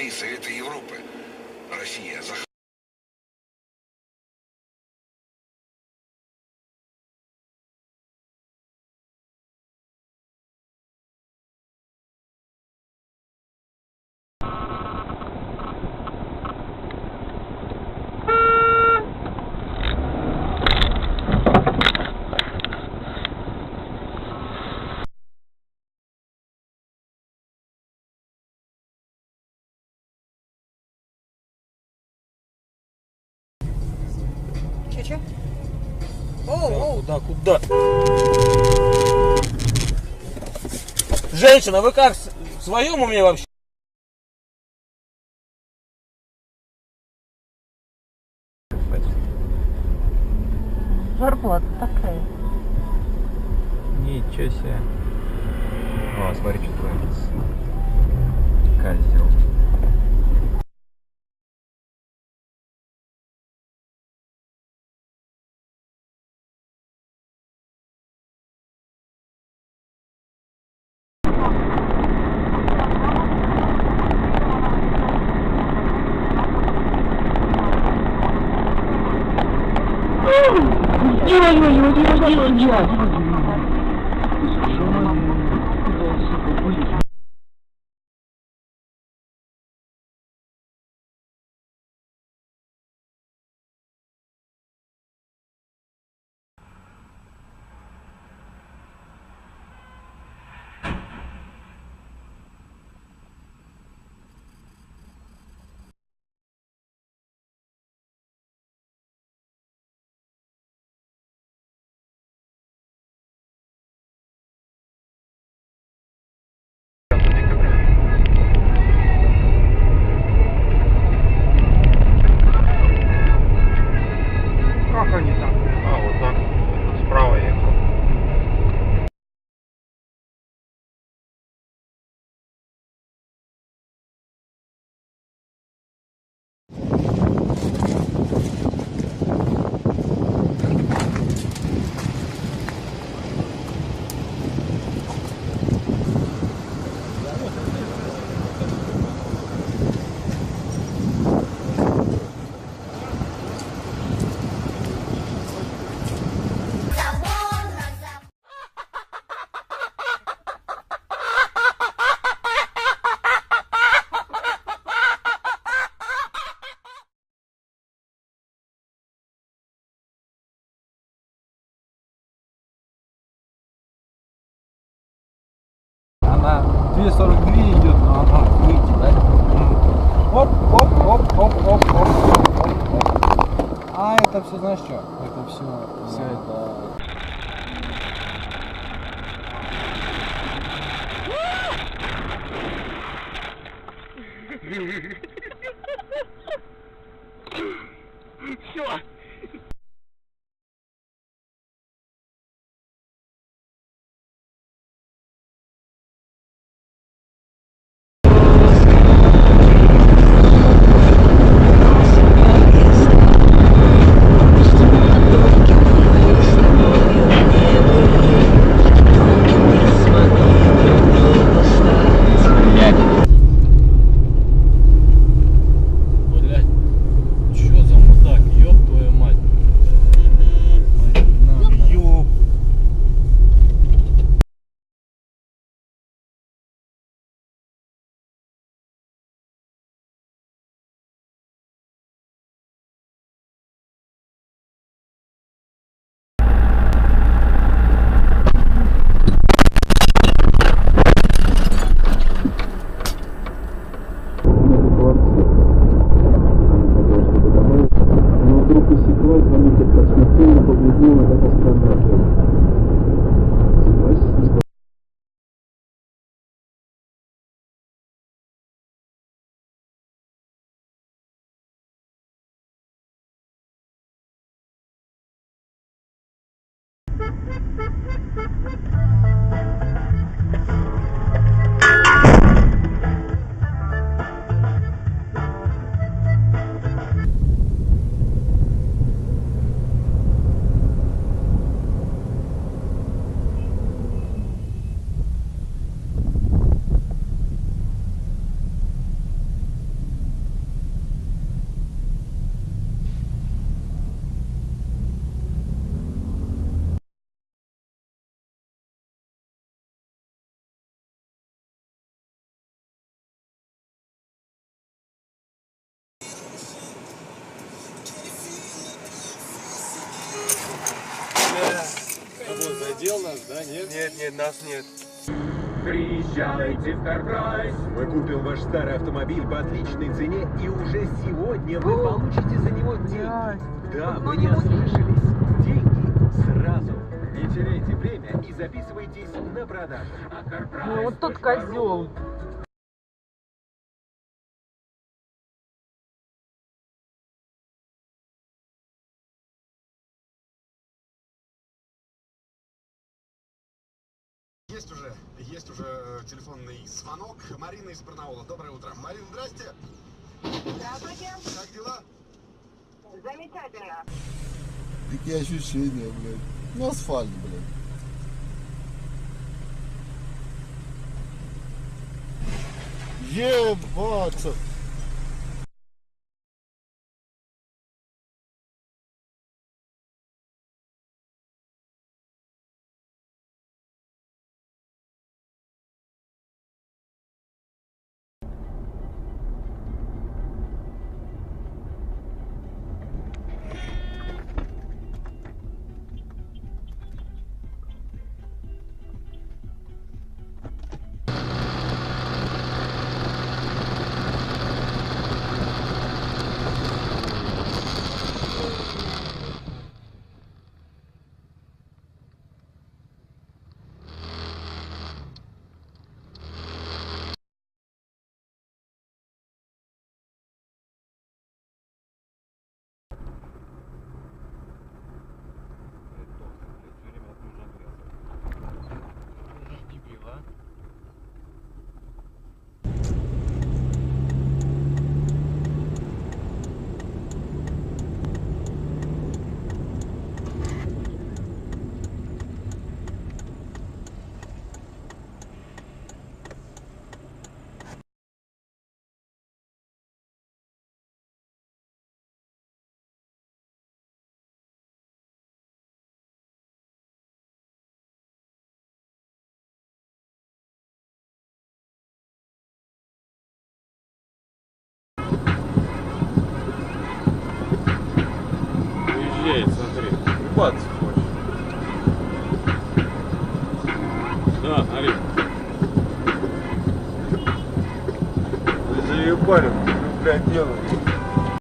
страны Совета Европы. Россия захватила. Че? Оу, Куда? Женщина, вы как, в своем уме вообще? зарплата такая. Ничего себе. О, смотри, что творится. Козел. Как они там? А, вот так. Справа ехал. Она 2,42 идет, но она выйти, да? Оп, оп, оп, оп, оп, оп, оп, оп, оп. А это все, знаешь что? Это все это... Все. Блять, что за мудак, ёб твою мать. Ёб. Но вдруг усеклась, заметив, как смертельно побледнела эта странная девушка. Согласись, задел нас, да, нет? Нет, нас нет. Приезжайте в Карпрайс. Мы купим ваш старый автомобиль по отличной цене, и уже сегодня вы получите за него деньги. Да, вы не ослышались. Деньги сразу. Не теряйте время и записывайтесь на продажу. Ну, вот тот козел. Есть уже телефонный звонок. Марина из Барнаула. Доброе утро. Марина, здрасте. Здравствуйте. Как дела? Замечательно. Такие ощущения, блядь. Ну, асфальт, блядь. Ебаться. Уезжает, смотри. Купаться хочет. Да, смотри. Вы заебали, блядь, делаете.